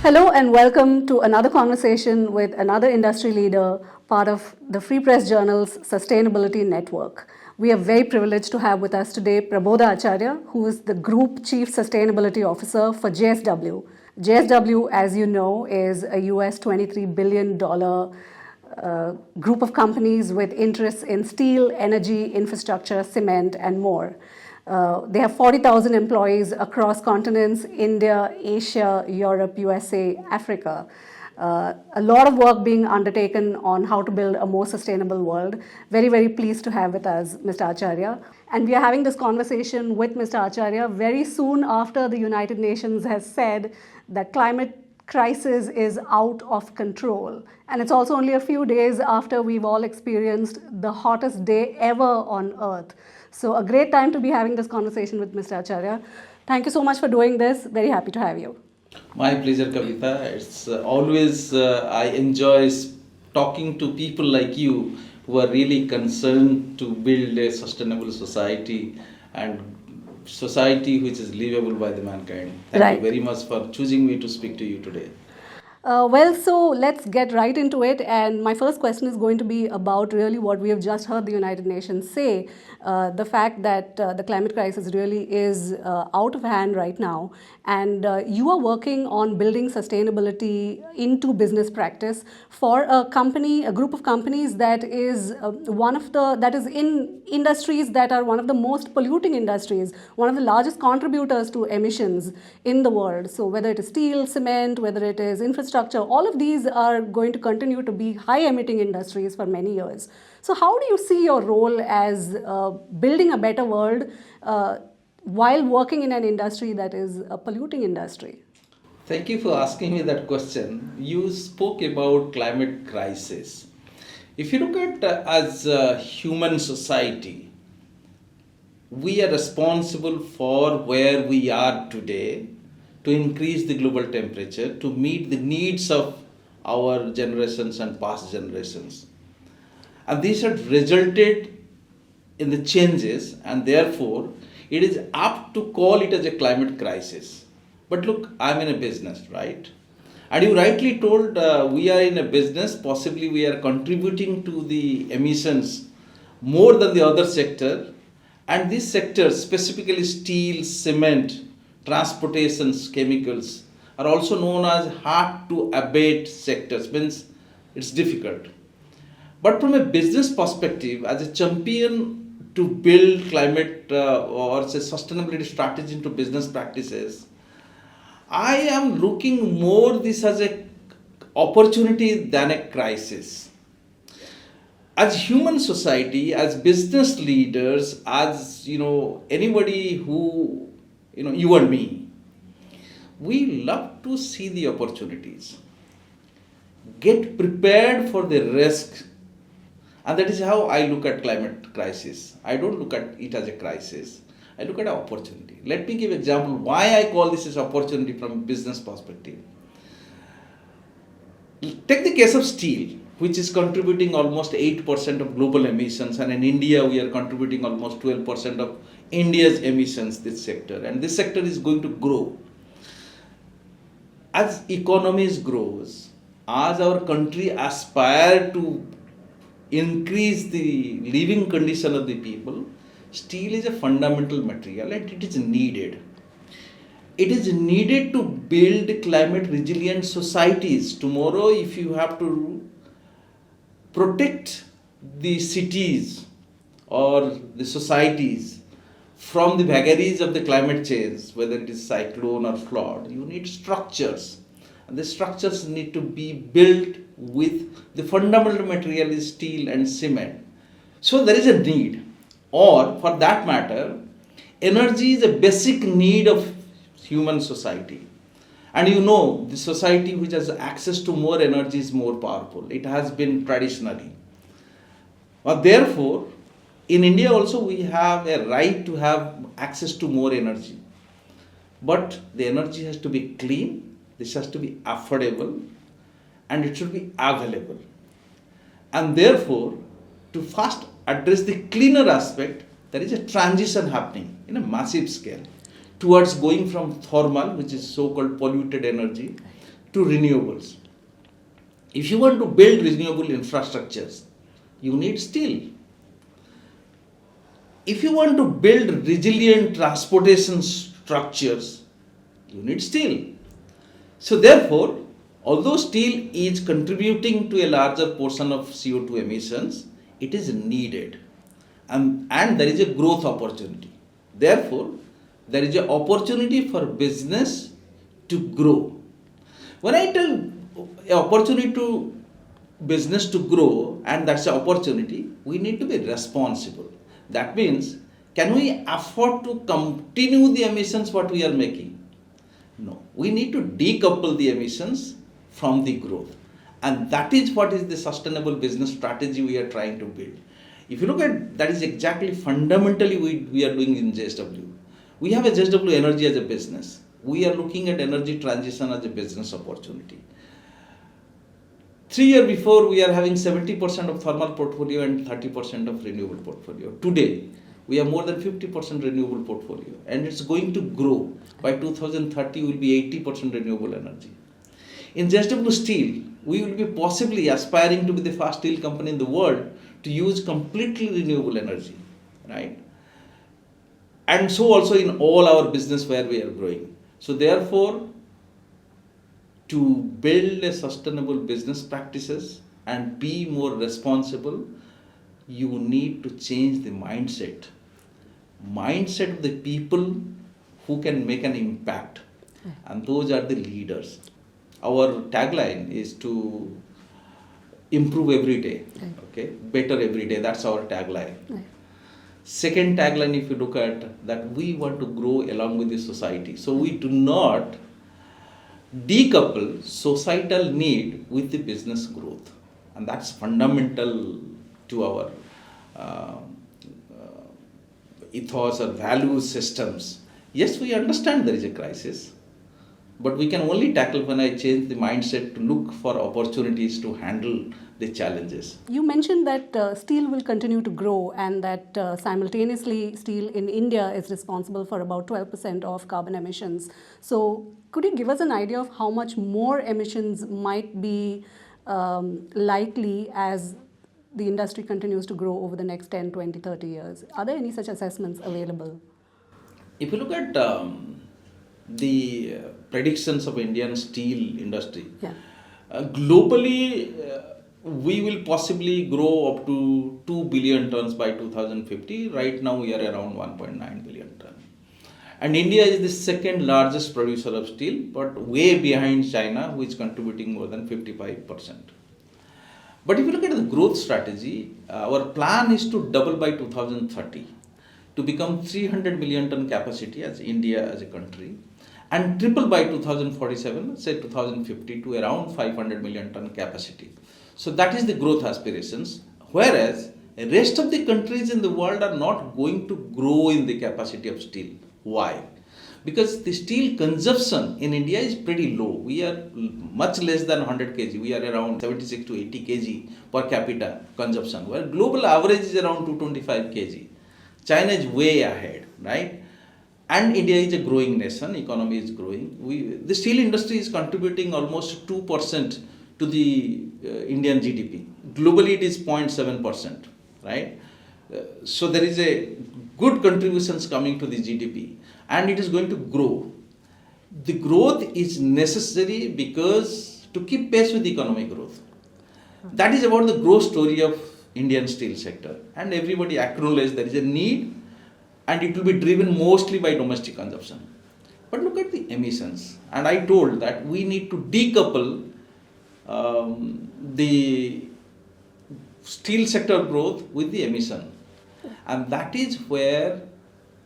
Hello and welcome to another conversation with another industry leader, part of the Free Press Journal's Sustainability Network. We are very privileged to have with us today Prabodha Acharya, who is the Group Chief Sustainability Officer for JSW. JSW, as you know, is a US $23 billion group of companies with interests in steel, energy, infrastructure, cement, and more. They have 40,000 employees across continents: India, Asia, Europe, USA, Africa. A lot of work being undertaken on how to build a more sustainable world. Very, very pleased to have with us Mr. Acharya. And we are having this conversation with Mr. Acharya very soon after the United Nations has said that climate crisis is out of control. And it's also only a few days after we've all experienced the hottest day ever on Earth. So a great time to be having this conversation with Mr. Acharya. Thank you so much for doing this. Very happy to have you. My pleasure, Kavita. It's always I enjoy talking to people like you who are really concerned to build a sustainable society and society which is livable by the mankind. Thank you very much for choosing me to speak to you today. So let's get right into it. And my first question is going to be about really what we have just heard the United Nations say, the fact that the climate crisis really is out of hand right now. And you are working on building sustainability into business practice for a company, a group of companies that is that is in industries that are one of the most polluting industries, one of the largest contributors to emissions in the world. So whether it is steel, cement, whether it is infrastructure, all of these are going to continue to be high emitting industries for many years. So how do you see your role as building a better world while working in an industry that is a polluting industry? Thank you for asking me that question. You spoke about climate crisis. If you look at as a human society, we are responsible for where we are today to increase the global temperature to meet the needs of our generations and past generations. And these have resulted in the changes, and therefore it is apt to call it as a climate crisis. But look, I'm in a business, right? And you rightly told we are in a business, possibly we are contributing to the emissions more than the other sector. And these sectors, specifically steel, cement, transportations, chemicals, are also known as hard to abate sectors, means it's difficult. But from a business perspective, as a champion to build climate or say sustainability strategy into business practices, I am looking more this as a opportunity than a crisis. As human society, as business leaders, as anybody who you and me, we love to see the opportunities, get prepared for the risk, and that is how I look at climate crisis. I don't look at it as a crisis. I look at an opportunity. Let me give an example why I call this as opportunity from a business perspective. Take the case of steel, which is contributing almost 8% of global emissions, and in India we are contributing almost 12% of India's emissions, this sector, and this sector is going to grow. As economies grows, as our country aspire to increase the living condition of the people, steel is a fundamental material and it is needed. It is needed to build climate resilient societies. Tomorrow, if you have to protect the cities or the societies from the vagaries of the climate change, whether it is cyclone or flood, you need structures. And the structures need to be built with the fundamental material is steel and cement. So there is a need, or for that matter, energy is a basic need of human society. And the society which has access to more energy is more powerful. It has been traditionally. But therefore, in India also we have a right to have access to more energy. But the energy has to be clean, this has to be affordable, and it should be available. And therefore, to first address the cleaner aspect, there is a transition happening in a massive scale towards going from thermal, which is so-called polluted energy, to renewables. If you want to build renewable infrastructures, you need steel. If you want to build resilient transportation structures, you need steel. So therefore, although steel is contributing to a larger portion of CO2 emissions, it is needed. And there is a growth opportunity. Therefore, there is an opportunity for business to grow. When I tell an opportunity to business to grow, and that's an opportunity, we need to be responsible. That means, can we afford to continue the emissions what we are making? No. We need to decouple the emissions from the growth. And that is what is the sustainable business strategy we are trying to build. If you look at, that is exactly fundamentally we are doing in JSW. We have a JSW Energy as a business. We are looking at energy transition as a business opportunity. 3 years before, we are having 70% of thermal portfolio and 30% of renewable portfolio. Today, we have more than 50% renewable portfolio, and it's going to grow. By 2030, will be 80% renewable energy. In JSW Steel, we will be possibly aspiring to be the first steel company in the world to use completely renewable energy, right? And so also in all our business where we are growing. So therefore, to build a sustainable business practices and be more responsible, you need to change the mindset of the people who can make an impact, and those are the leaders. Our tagline is to improve every day, okay, better every day. That's our tagline. Second tagline, if you look at that, we want to grow along with the society. So we do not decouple societal need with the business growth, and that's fundamental to our ethos or value systems. Yes, we understand there is a crisis, but we can only tackle when I change the mindset to look for opportunities to handle the challenges. You mentioned that steel will continue to grow, and that simultaneously steel in India is responsible for about 12% of carbon emissions. So could you give us an idea of how much more emissions might be likely as the industry continues to grow over the next 10, 20, 30 years? Are there any such assessments available? If you look at the predictions of Indian steel industry, globally, we will possibly grow up to 2 billion tons by 2050. Right now, we are around 1.9 billion tons. And India is the second largest producer of steel, but way behind China, who is contributing more than 55%. But if you look at the growth strategy, our plan is to double by 2030 to become 300 million ton capacity as India as a country, and triple by 2047, say 2050, to around 500 million ton capacity. So that is the growth aspirations, whereas the rest of the countries in the world are not going to grow in the capacity of steel. Why? Because the steel consumption in India is pretty low. We are much less than 100 kg. We are around 76 to 80 kg per capita consumption, where global average is around 225 kg. China is way ahead, right? And India is a growing nation, economy is growing. The steel industry is contributing almost 2% to the Indian GDP. Globally, it is 0.7%, right? So there is a good contributions coming to the GDP, and it is going to grow. The growth is necessary because to keep pace with the economic growth. That is about the growth story of Indian steel sector, and everybody acknowledges there is a need, and it will be driven mostly by domestic consumption. But look at the emissions, and I told that we need to decouple the steel sector growth with the emission, and that is where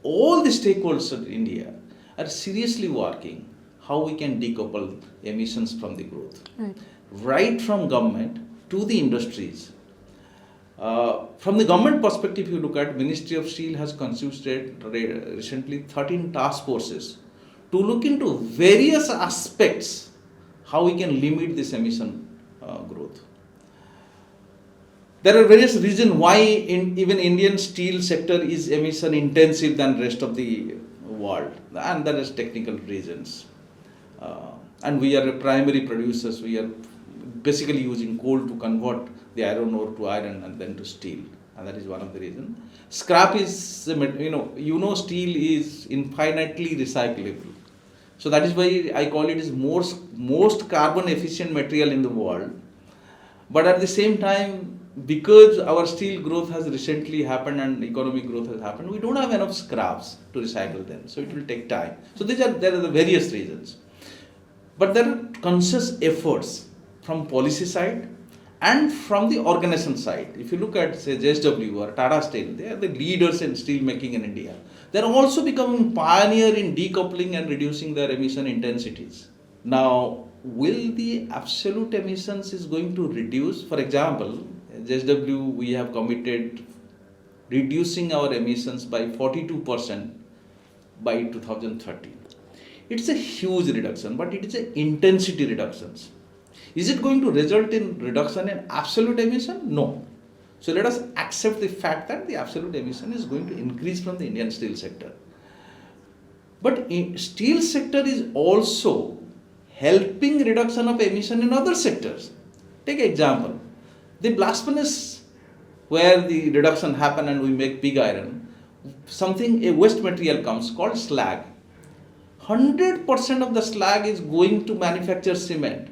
all the stakeholders in India are seriously working how we can decouple emissions from the growth, right from government to the industries. From the government perspective, if you look at, Ministry of Steel has constituted recently 13 task forces to look into various aspects how we can limit this emission growth. There are various reasons why even Indian steel sector is emission intensive than rest of the world, and there is technical reasons. and we are a primary producers. We are basically using coal to convert the iron ore to iron and then to steel, and that is one of the reasons. Scrap is, steel is infinitely recyclable. So that is why I call it is most carbon efficient material in the world. But at the same time, because our steel growth has recently happened and economic growth has happened, we don't have enough scraps to recycle them. So it will take time. So there are the various reasons. But there are conscious efforts from policy side and from the organization side. If you look at, say, JSW or Tata Steel, they are the leaders in steel making in India. They are also becoming pioneer in decoupling and reducing their emission intensities. Now, will the absolute emissions is going to reduce? For example, JSW, we have committed reducing our emissions by 42% by 2030. It's a huge reduction, but it is an intensity reductions. Is it going to result in reduction in absolute emission? No. So let us accept the fact that the absolute emission is going to increase from the Indian steel sector. But steel sector is also helping reduction of emission in other sectors. Take example, the blast furnace where the reduction happen and we make pig iron, a waste material comes called slag. 100% of the slag is going to manufacture cement.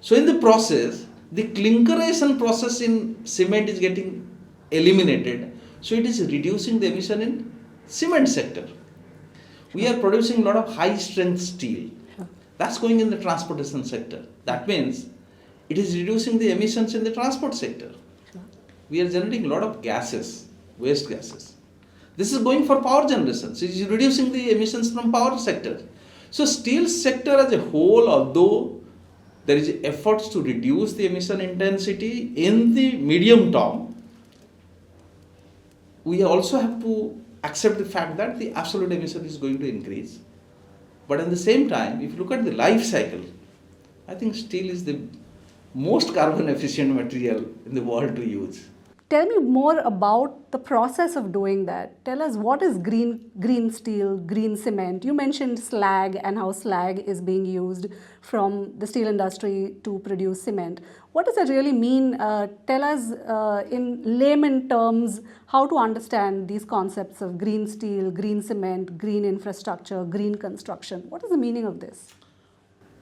So in the process, the clinkerization process in cement is getting eliminated. So it is reducing the emission in cement sector. We are producing a lot of high strength steel. That's going in the transportation sector. That means it is reducing the emissions in the transport sector. We are generating a lot of gases, waste gases. This is going for power generation. So it is reducing the emissions from power sector. So steel sector as a whole, although there is efforts to reduce the emission intensity in the medium term, we also have to accept the fact that the absolute emission is going to increase. But at the same time, if you look at the life cycle, I think steel is the most carbon efficient material in the world to use. Tell me more about the process of doing that. Tell us, what is green steel, green cement? You mentioned slag and how slag is being used from the steel industry to produce cement. What does that really mean? Tell us in layman terms how to understand these concepts of green steel, green cement, green infrastructure, green construction. What is the meaning of this?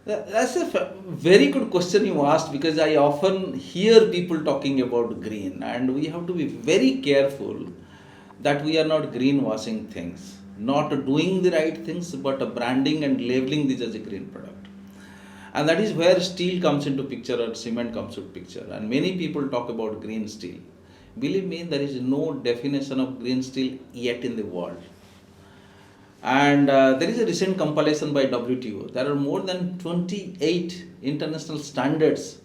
That's a very good question you asked, because I often hear people talking about green, and we have to be very careful that we are not greenwashing things, not doing the right things, but branding and labeling this as a green product. And that is where steel comes into picture or cement comes into picture. And many people talk about green steel. Believe me, there is no definition of green steel yet in the world. And there is a recent compilation by WTO. There are more than 28 international standards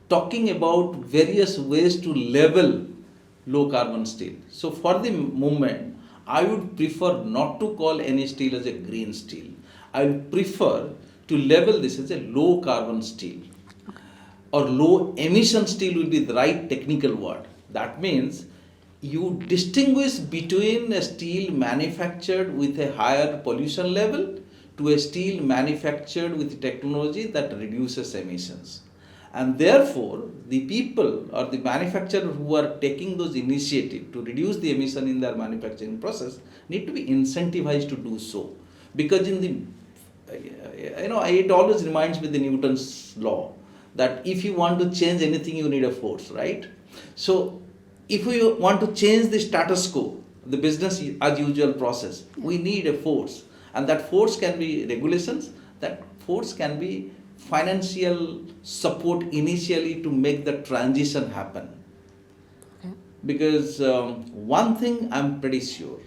talking about various ways to label low carbon steel. So for the moment, I would prefer not to call any steel as a green steel. I would prefer to label this as a low carbon steel, or low emission steel will be the right technical word. That means you distinguish between a steel manufactured with a higher pollution level to a steel manufactured with technology that reduces emissions. And therefore, the people or the manufacturers who are taking those initiatives to reduce the emission in their manufacturing process need to be incentivized to do so. Because it always reminds me the Newton's law that if you want to change anything, you need a force, right? So if we want to change the status quo, the business as usual process, we need a force. And that force can be regulations, that force can be financial support initially to make the transition happen. Okay. Because one thing I'm pretty sure,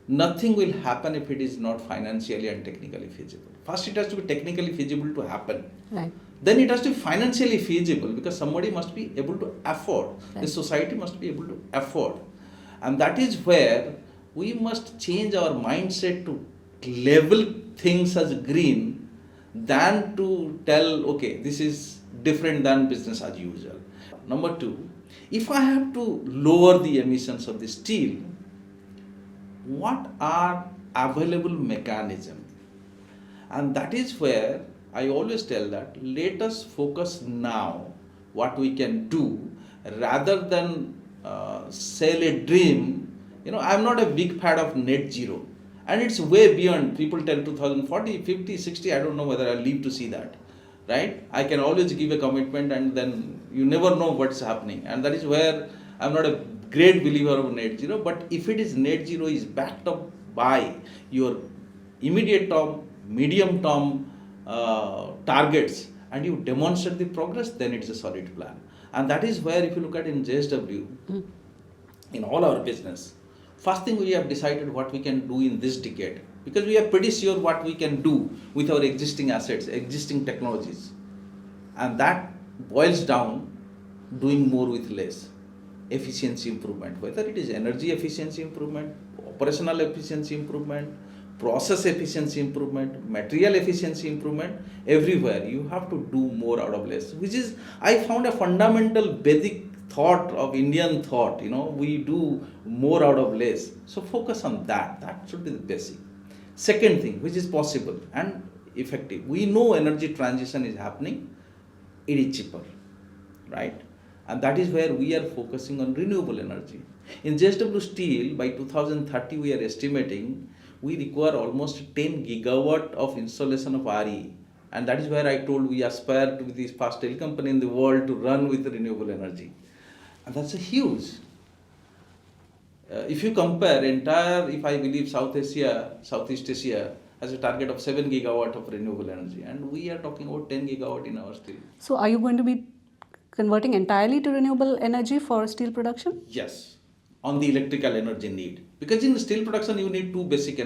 nothing will happen if it is not financially and technically feasible. First, it has to be technically feasible to happen. Right. Then it has to be financially feasible, because somebody must be able to afford. Right. The society must be able to afford. And that is where we must change our mindset to label things as green than to tell, okay, this is different than business as usual. Number two, if I have to lower the emissions of the steel, what are available mechanisms? And that is where I always tell that let us focus now what we can do rather than sell a dream. I'm not a big fan of net zero, and it's way beyond. People tell 2040, 50, 60. I don't know whether I'll live to see that, right? I can always give a commitment, and then you never know what's happening, and that is where I'm not a great believer of net zero. But if it is net zero is backed up by your immediate term, medium term targets, and you demonstrate the progress, then it's a solid plan. And that is where, if you look at in JSW, in all our business, first thing we have decided what we can do in this decade, because we are pretty sure what we can do with our existing assets, existing technologies, and that boils down doing more with less. Efficiency improvement, whether it is energy efficiency improvement, operational efficiency improvement, process efficiency improvement, material efficiency improvement, everywhere you have to do more out of less, which is, I found, a fundamental basic thought of Indian thought. We do more out of less. So focus on that. That should be the basic. Second thing, which is possible and effective, we know energy transition is happening, it is cheaper, right? And that is where we are focusing on renewable energy. In JSW Steel, by 2030, we are estimating we require almost 10 gigawatt of installation of RE. And that is where I told we aspire to be the first steel company in the world to run with renewable energy. And that's a huge. If you compare entire, if I believe Southeast Asia has a target of 7 gigawatt of renewable energy, and we are talking about 10 gigawatt in our steel. So are you going to be converting entirely to renewable energy for steel production? Yes, on the electrical energy need. Because in steel production you need two basic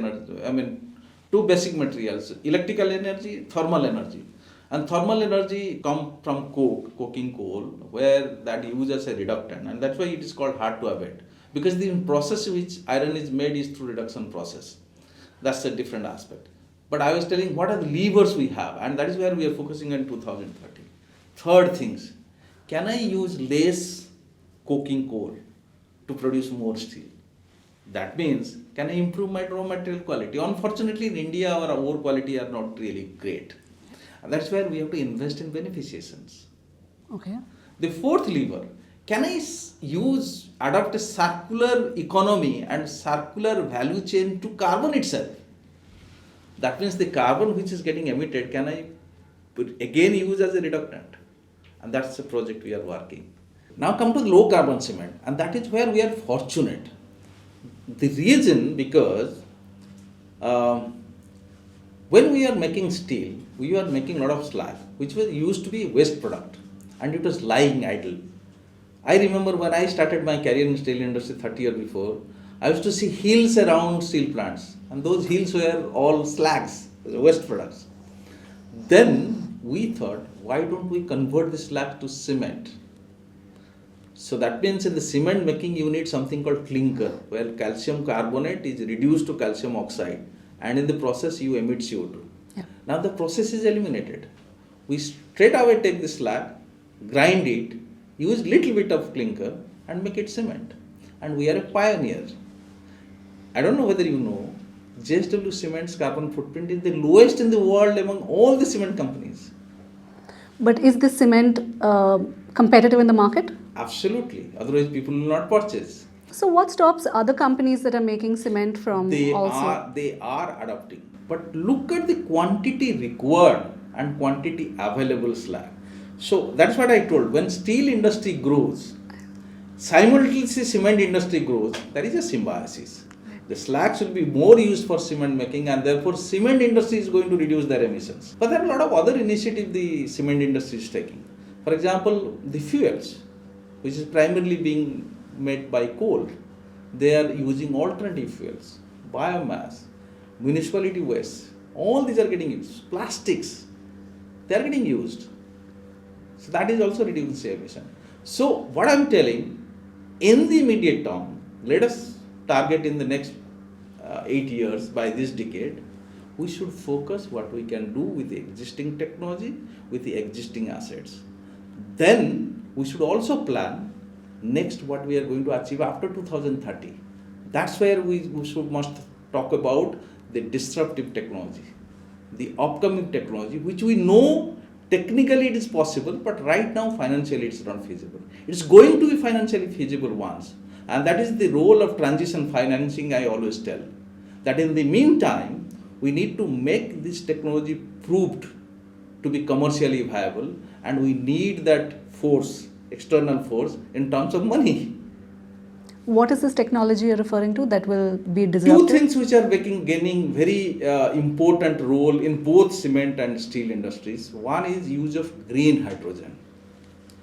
materials, electrical energy, thermal energy. And thermal energy come from coking coal, where that used as a reductant, and that's why it is called hard to abate. Because the process which iron is made is through reduction process. That's a different aspect. But I was telling what are the levers we have, and that is where we are focusing on 2030. Third things, can I use less coking coal to produce more steel? That means, can I improve my raw material quality? Unfortunately, in India, our ore quality are not really great. And that's where we have to invest in beneficiations. Okay. The fourth lever, can I adopt a circular economy and circular value chain to carbon itself? That means the carbon which is getting emitted, can I again use as a reductant? And that's the project we are working. Now come to the low carbon cement, and that is where we are fortunate. The reason, because when we are making steel, we are making a lot of slag, which was used to be waste product, and it was lying idle. I remember when I started my career in steel industry 30 years before, I used to see hills around steel plants, and those hills were all slags, waste products. Then we thought, why don't we convert the slag to cement? So that means in the cement making you need something called clinker, where calcium carbonate is reduced to calcium oxide, and in the process you emit CO2. Yeah. Now the process is eliminated. We straight away take the slag, grind it, use little bit of clinker and make it cement. And we are a pioneer. I don't know whether you know, JSW Cement's carbon footprint is the lowest in the world among all the cement companies. But is this cement competitive in the market? Absolutely. Otherwise people will not purchase. So what stops other companies that are making cement from They are adopting. But look at the quantity required and quantity available slag. So that's what I told. When steel industry grows, simultaneously cement industry grows, there is a symbiosis. The slag should be more used for cement making, and therefore cement industry is going to reduce their emissions. But there are a lot of other initiatives the cement industry is taking. For example, the fuels, which is primarily being made by coal, they are using alternative fuels, biomass, municipality waste, all these are getting used. Plastics, they are getting used. So that is also reducing emission. So what I am telling, in the immediate term, let us target in the next 8 years, by this decade, we should focus what we can do with the existing technology, with the existing assets. Then we should also plan next what we are going to achieve after 2030. That's where we must talk about the disruptive technology. the upcoming technology, which we know technically it is possible, but right now financially it's not feasible. It's going to be financially feasible once. And that is the role of transition financing, I always tell. That in the meantime, we need to make this technology proved to be commercially viable, and we need that force, external force, in terms of money. What is this technology you're referring to that will be Two disruptive? things which are gaining very important role in both cement and steel industries. One is use of green hydrogen,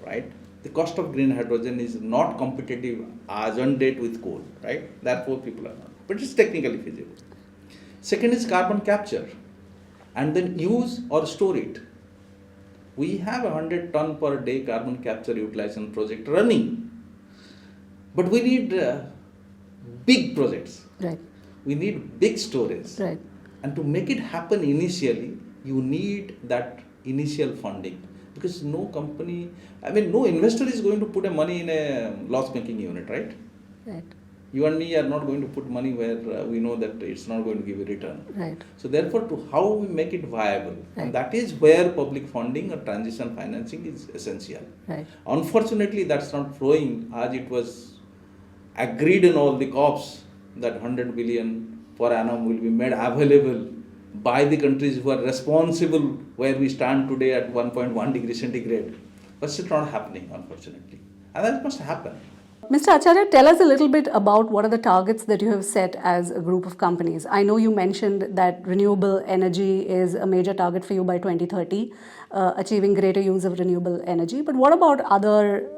right? The cost of green hydrogen is not competitive as on date with coal, right? Therefore, people are not. But it's technically feasible. Second is carbon capture, and then use or store it. We have 100 ton per day carbon capture utilization project running, but we need big projects. Right. We need big storage. Right. And to make it happen initially, you need that initial funding, because no company, no investor is going to put a money in a loss-making unit, right? Right. You and me are not going to put money where we know that it's not going to give a return. Right. So therefore, to how we make it viable, Right. and that is where public funding or transition financing is essential. Right. Unfortunately, that's not flowing as it was agreed in all the COPs that 100 billion per annum will be made available by the countries who are responsible where we stand today at 1.1 degree centigrade. But it's not happening, unfortunately. And that must happen. Mr. Acharya, tell us a little bit about what are the targets that you have set as a group of companies. I know you mentioned that renewable energy is a major target for you by 2030, achieving greater use of renewable energy. But what about other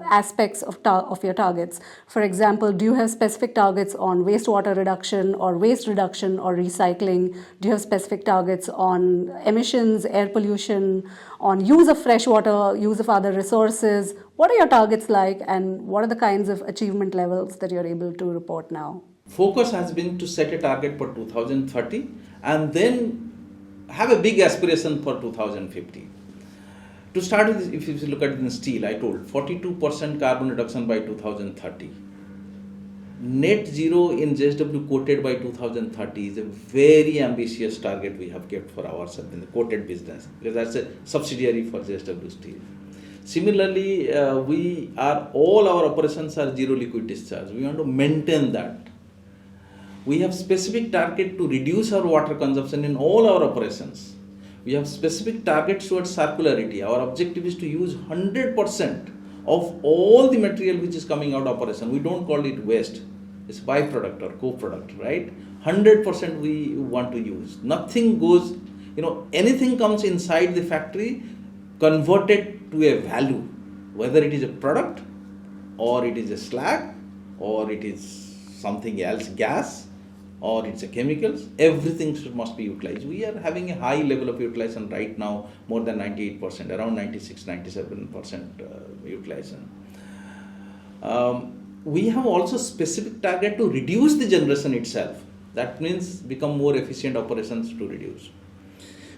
aspects of your targets? For example, do you have specific targets on wastewater reduction or waste reduction or recycling? Do you have specific targets on emissions, air pollution, on use of fresh water, use of other resources? What are your targets like, and what are the kinds of achievement levels that you're able to report now? Focus has been to set a target for 2030 and then have a big aspiration for 2050. To start with, if you look at in steel, I told 42% carbon reduction by 2030. Net zero in JSW quoted by 2030 is a very ambitious target we have kept for ourselves in the quoted business, because that's a subsidiary for JSW Steel. Similarly, all our operations are zero liquid discharge. We want to maintain that. We have specific target to reduce our water consumption in all our operations. We have specific targets towards circularity. Our objective is to use 100% of all the material which is coming out of operation. We don't call it waste. It's byproduct or co-product, right? 100% we want to use. Nothing goes, anything comes inside the factory converted to a value, whether it is a product or it is a slag or it is something else, gas, or it's a chemicals, everything must be utilized. We are having a high level of utilization right now, more than 98%, around 96-97% utilization. We have also specific target to reduce the generation itself. That means become more efficient operations to reduce.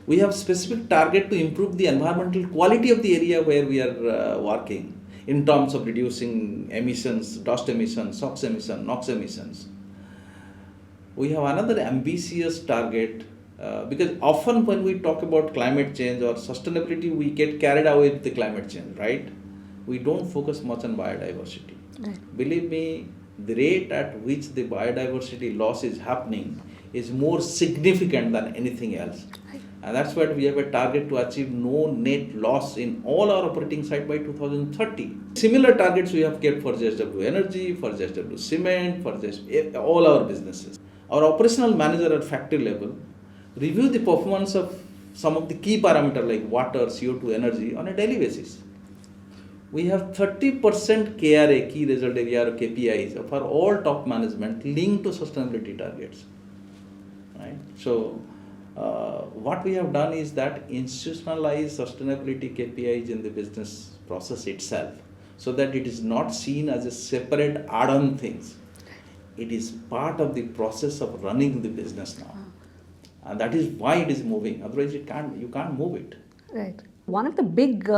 We have specific target to improve the environmental quality of the area where we are working in terms of reducing emissions, dust emissions, SOx emissions, NOx emissions. We have another ambitious target because often when we talk about climate change or sustainability, we get carried away with the climate change, right? We don't focus much on biodiversity. Right. Believe me, the rate at which the biodiversity loss is happening is more significant than anything else. Right. And that's why we have a target to achieve no net loss in all our operating sites by 2030. Similar targets we have kept for JSW Energy, for JSW Cement, for all our businesses. Our operational manager at factory level review the performance of some of the key parameters like water, CO2, energy on a daily basis. We have 30% KRA, key result area or KPIs of our all top management linked to sustainability targets. Right? So, what we have done is that institutionalize sustainability KPIs in the business process itself, so that it is not seen as a separate add-on things. It is part of the process of running the business now. And that is why it is moving. Otherwise, you can't move it. Right. One of the big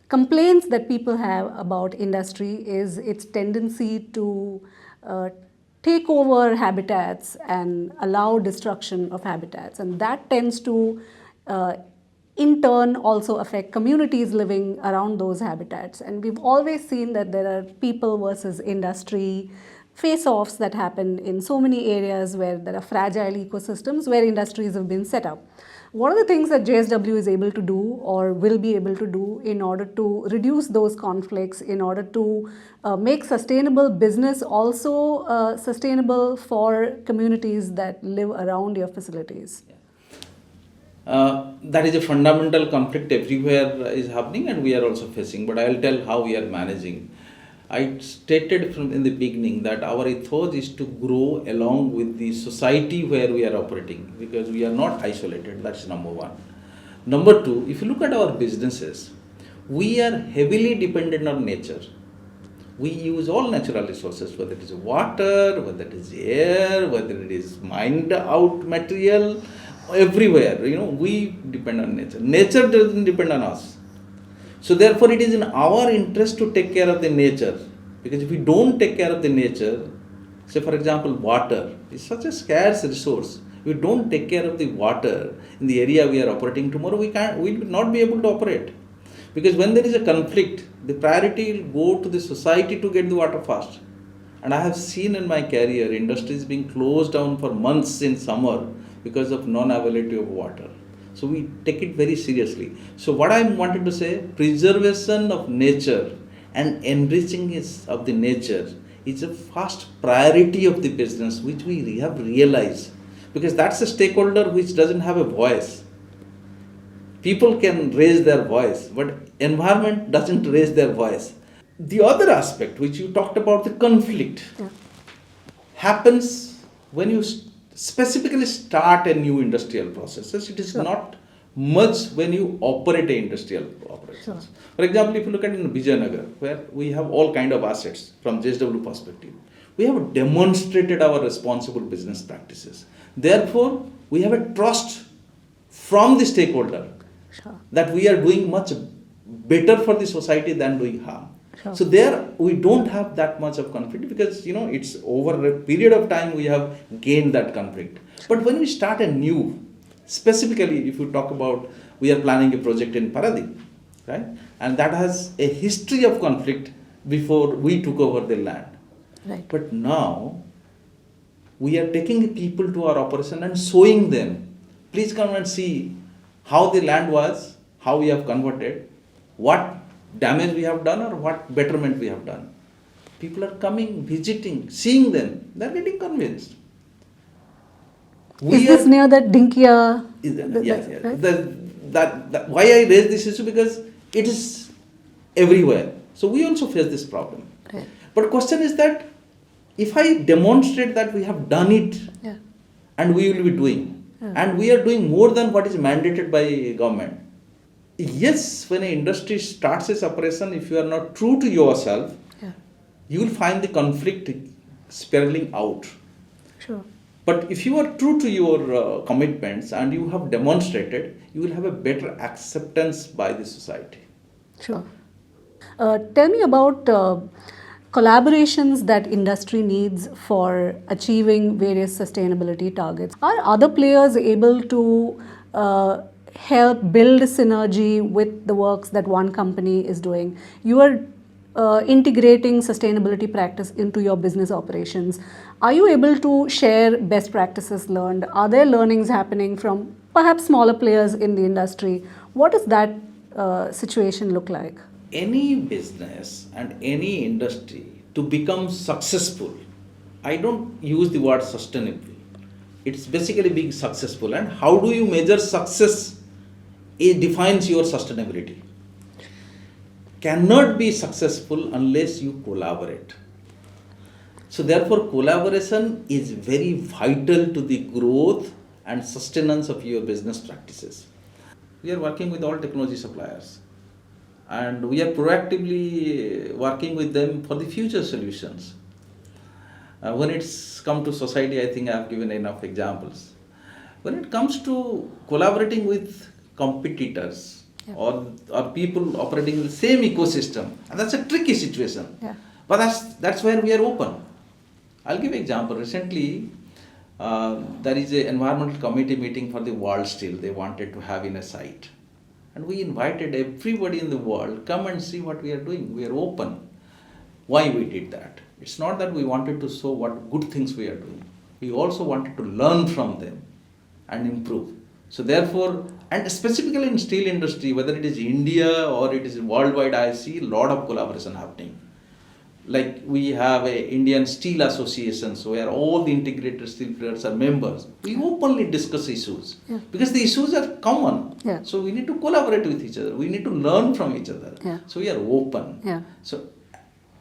complaints that people have about industry is its tendency to take over habitats and allow destruction of habitats, and that tends to uh, in turn also affect communities living around those habitats. And we've always seen that there are people versus industry face-offs that happen in so many areas where there are fragile ecosystems where industries have been set up. What are the things that JSW is able to do or will be able to do in order to reduce those conflicts, in order to make sustainable business also sustainable for communities that live around your facilities? That is a fundamental conflict everywhere is happening, and we are also facing. But I'll tell how we are managing. I stated from in the beginning that our ethos is to grow along with the society where we are operating, because we are not isolated. That's number one. Number two, if you look at our businesses, we are heavily dependent on nature. We use all natural resources, whether it is water, whether it is air, whether it is mined out material, everywhere. We depend on nature. Nature doesn't depend on us. So therefore, it is in our interest to take care of the nature, because if we don't take care of the nature, say for example, water is such a scarce resource. If we don't take care of the water in the area we are operating, tomorrow we will not be able to operate. Because when there is a conflict, the priority will go to the society to get the water fast. And I have seen in my career industries being closed down for months in summer because of non-availability of water. So we take it very seriously. So what I wanted to say, preservation of nature and enriching of the nature is a first priority of the business, which we have realized. Because that's a stakeholder which doesn't have a voice. People can raise their voice, but environment doesn't raise their voice. The other aspect which you talked about, the conflict, happens when you specifically start a new industrial processes. It is not much when you operate a industrial operations. For example, if you look at in Vijayanagar, where we have all kind of assets from JSW perspective, we have demonstrated our responsible business practices. Therefore, we have a trust from the stakeholder that we are doing much better for the society than doing harm. So there we don't have that much of conflict, because it's over a period of time we have gained that conflict. But when we start a new, specifically if you talk about, we are planning a project in Paradip, right? And that has a history of conflict before we took over the land. Right. But now we are taking people to our operation and showing them, please come and see how the land was, how we have converted, what damage we have done or what betterment we have done. People are coming, visiting, seeing them, they are getting convinced. Is this near that Dinkia? Yes. Right? Why I raise this issue, because it is everywhere. So we also face this problem. Right. But question is that if I demonstrate that we have done it, and we will be doing, and we are doing more than what is mandated by government. Yes, when an industry starts its operation, if you are not true to yourself, you will find the conflict spiraling out. Sure. But if you are true to your commitments and you have demonstrated, you will have a better acceptance by the society. Sure. Tell me about collaborations that industry needs for achieving various sustainability targets. Are other players able to help build synergy with the works that one company is doing? You are integrating sustainability practice into your business operations. Are you able to share best practices learned? Are there learnings happening from perhaps smaller players in the industry? What does that situation look like? Any business and any industry to become successful, I don't use the word sustainable. It's basically being successful. And how do you measure success? It defines your sustainability. Cannot be successful unless you collaborate. So therefore, collaboration is very vital to the growth and sustenance of your business practices. We are working with all technology suppliers, and we are proactively working with them for the future solutions. When it's come to society, I think I have given enough examples. When it comes to collaborating with competitors or people operating in the same ecosystem, and that's a tricky situation. But that's where we are open. I'll give an example. Recently, there is an environmental committee meeting for the world steel they wanted to have in a site. And we invited everybody in the world, come and see what we are doing. We are open. Why we did that? It's not that we wanted to show what good things we are doing. We also wanted to learn from them and improve. So therefore, and specifically in steel industry, whether it is India or it is worldwide, I see a lot of collaboration happening. Like we have a Indian Steel Associations where all the integrated steel players are members. We openly discuss issues because the issues are common. Yeah. So we need to collaborate with each other. We need to learn from each other. Yeah. So we are open. Yeah. So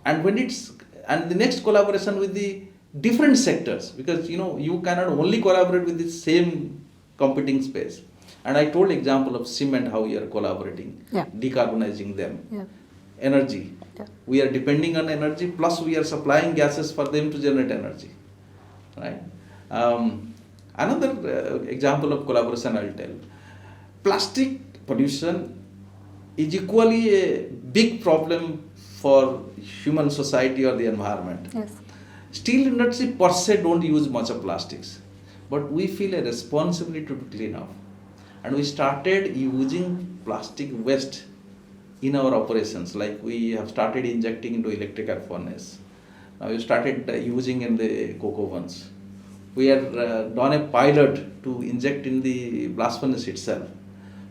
and when it's and the next collaboration with the different sectors, because you cannot only collaborate with the same competing space. And I told example of cement, how we are collaborating, decarbonizing them. Yeah. Energy. Yeah. We are depending on energy, plus we are supplying gases for them to generate energy. Right? Another example of collaboration I'll tell. Plastic pollution is equally a big problem for human society or the environment. Yes. Steel industry per se don't use much of plastics, but we feel a responsibility to clean up. And we started using plastic waste in our operations, like we have started injecting into electrical furnace. Now we started using in the coke ovens. We have done a pilot to inject in the blast furnace itself.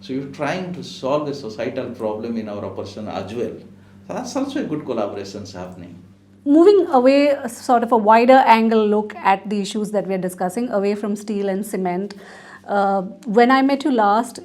So we're trying to solve a societal problem in our operation as well. So that's also a good collaborations happening. Moving away, sort of a wider angle look at the issues that we are discussing, away from steel and cement. When I met you last,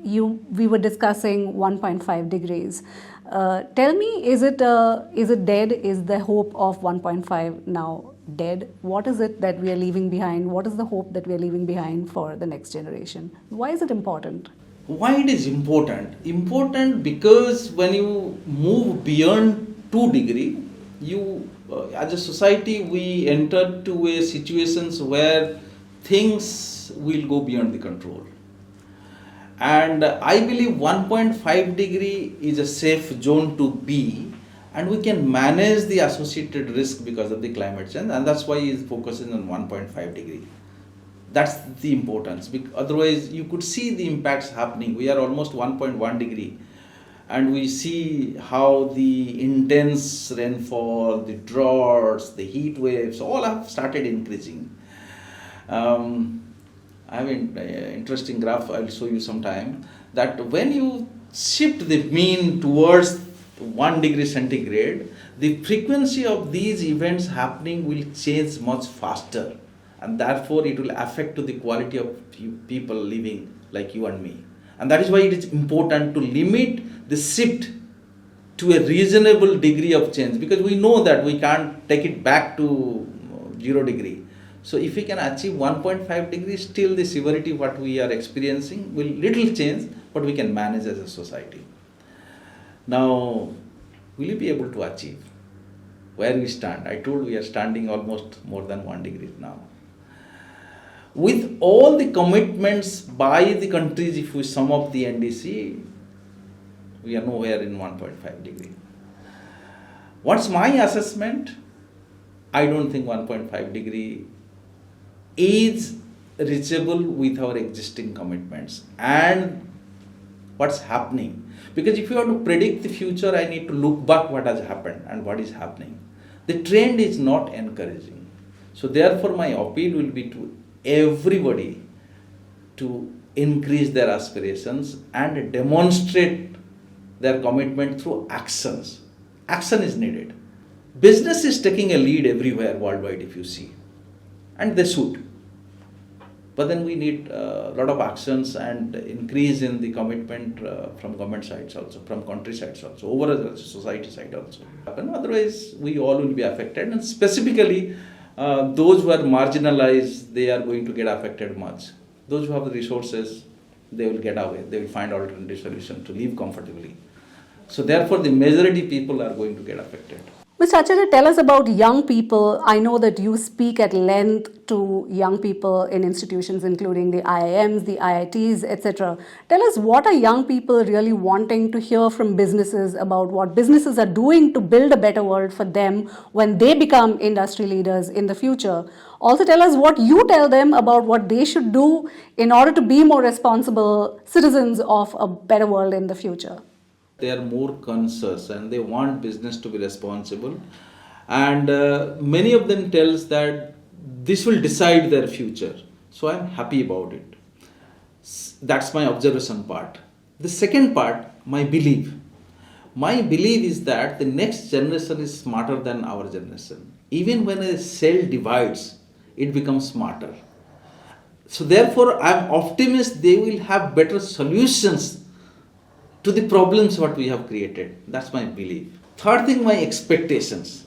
we were discussing 1.5 degrees. Tell me, is it dead? Is the hope of 1.5 now dead? What is it that we are leaving behind? What is the hope that we are leaving behind for the next generation? Why is it important? Why it is important? Important because when you move beyond 2 degree, you as a society we enter to a situations where things will go beyond the control. And I believe 1.5 degree is a safe zone to be, and we can manage the associated risk because of the climate change, and that's why it's focusing on 1.5 degree. That's the importance. Otherwise, you could see the impacts happening. We are almost 1.1 degree, and we see how the intense rainfall, the droughts, the heat waves, all have started increasing. I have an interesting graph I'll show you sometime, that when you shift the mean towards 1 degree centigrade, the frequency of these events happening will change much faster, and therefore it will affect to the quality of people living like you and me. And that is why it is important to limit the shift to a reasonable degree of change, because we know that we can't take it back to 0 degree. So if we can achieve 1.5 degrees, still the severity what we are experiencing will little change, but we can manage as a society. Now, will you be able to achieve? Where we stand? I told we are standing almost more than 1 degree now. With all the commitments by the countries, if we sum up the NDC, we are nowhere in 1.5 degree. What's my assessment? I don't think 1.5 degree is reachable with our existing commitments and what's happening. Because if you want to predict the future, I need to look back what has happened and what is happening. The trend is not encouraging. So therefore my appeal will be to everybody to increase their aspirations and demonstrate their commitment through actions. Action is needed. Business is taking a lead everywhere worldwide, if you see, and they should. But then we need a lot of actions and increase in the commitment from government sides also, from country sides also, over society side also. Otherwise, we all will be affected, and specifically those who are marginalized, they are going to get affected much. Those who have the resources, they will get away. They will find alternative solution to live comfortably. So therefore, the majority people are going to get affected. Mr. Acharya, tell us about young people. I know that you speak at length to young people in institutions including the IIMs, the IITs, etc. Tell us, what are young people really wanting to hear from businesses about what businesses are doing to build a better world for them when they become industry leaders in the future. Also tell us what you tell them about what they should do in order to be more responsible citizens of a better world in the future. They are more conscious and they want business to be responsible, and many of them tells that this will decide their future. So I'm happy about it. That's my observation part. The second part, my belief is that the next generation is smarter than our generation. Even when a cell divides, it becomes smarter. So therefore I'm optimist they will have better solutions to the problems what we have created. That's my belief. Third thing, my expectations.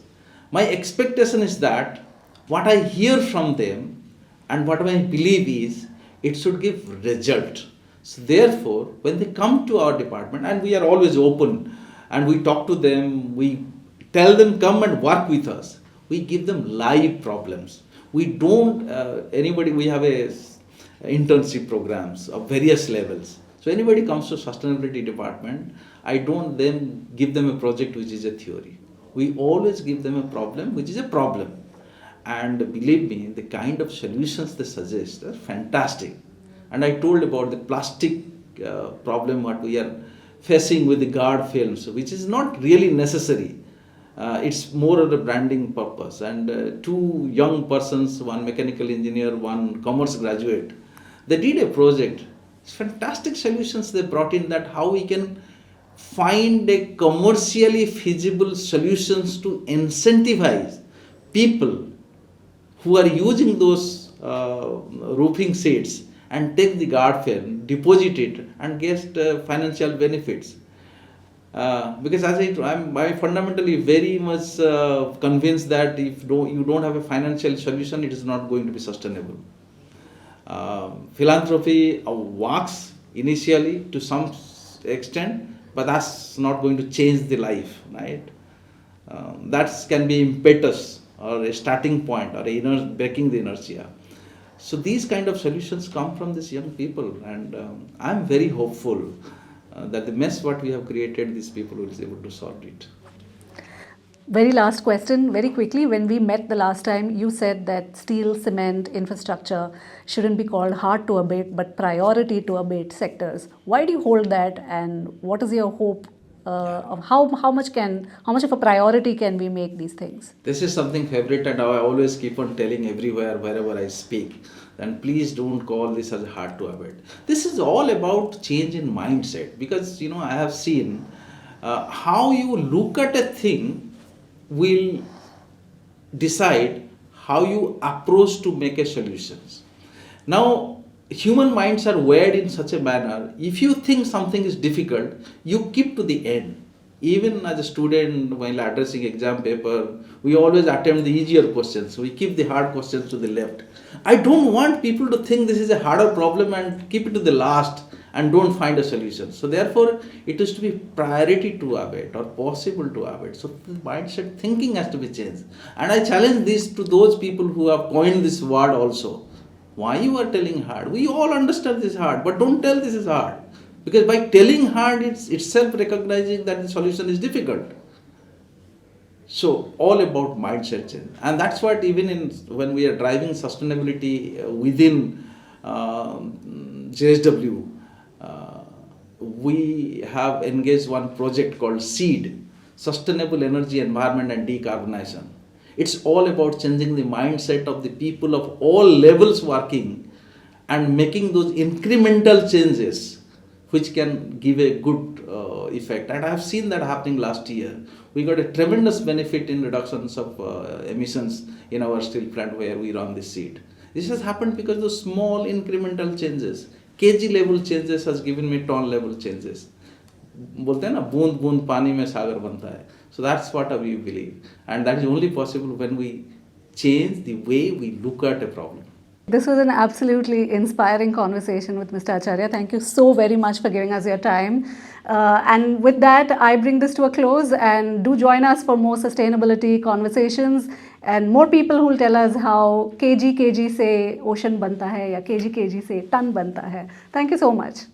My expectation is that what I hear from them and what my belief is, it should give result. So therefore, when they come to our department, and we are always open, and we talk to them, we tell them come and work with us. We give them live problems. We don't anybody. We have a internship programs of various levels. So anybody comes to sustainability department, I don't then give them a project which is a theory. We always give them a problem which is a problem. And believe me, the kind of solutions they suggest are fantastic. And I told about the plastic problem what we are facing with the guard films, which is not really necessary. It's more of a branding purpose. And two young persons, one mechanical engineer, one commerce graduate, they did a project. It's fantastic solutions they brought in, that how we can find a commercially feasible solutions to incentivize people who are using those roofing sheets and take the guard film, deposit it, and get financial benefits. Because as I'm fundamentally very much convinced that if you don't have a financial solution, it is not going to be sustainable. Philanthropy works initially to some extent, but that's not going to change the life, right? That can be impetus or a starting point or breaking the inertia. So these kind of solutions come from these young people, and I'm very hopeful that the mess what we have created, these people will be able to solve it. Very last question, very quickly. When we met the last time, you said that steel, cement, infrastructure shouldn't be called hard to abate, but priority to abate sectors. Why do you hold that, and what is your hope of how much of a priority can we make these things? This is something favorite, and I always keep on telling everywhere wherever I speak. And please don't call this as hard to abate. This is all about change in mindset, because I have seen how you look at a thing will decide how you approach to make a solutions. Now, human minds are wired in such a manner, if you think something is difficult, you keep to the end. Even as a student, while addressing exam paper, we always attempt the easier questions. We keep the hard questions to the left. I don't want people to think this is a harder problem and keep it to the last and don't find a solution. So therefore, it is to be priority to abate or possible to abate. So the mindset thinking has to be changed. And I challenge this to those people who have coined this word also. Why you are telling hard? We all understand this hard, but don't tell this is hard. Because by telling hard, it's itself recognizing that the solution is difficult. So all about mindset change. And that's what even when we are driving sustainability within JSW, we have engaged one project called SEED, Sustainable Energy, Environment and Decarbonization. It's all about changing the mindset of the people of all levels working and making those incremental changes which can give a good effect. And I have seen that happening last year. We got a tremendous benefit in reductions of emissions in our steel plant where we run the SEED. This has happened because of small incremental changes. kg level changes has given me ton level changes. बोलते हैं ना, बूंद बूंद पानी में सागर बनता है. So that's what we believe, and that is only possible when we change the way we look at a problem. This was an absolutely inspiring conversation with Mr. Acharya. Thank you so very much for giving us your time. And with that, I bring this to a close, and do join us for more sustainability conversations and more people who will tell us how kg kg se ocean banta hai ya kg kg se ton banta hai. Thank you so much.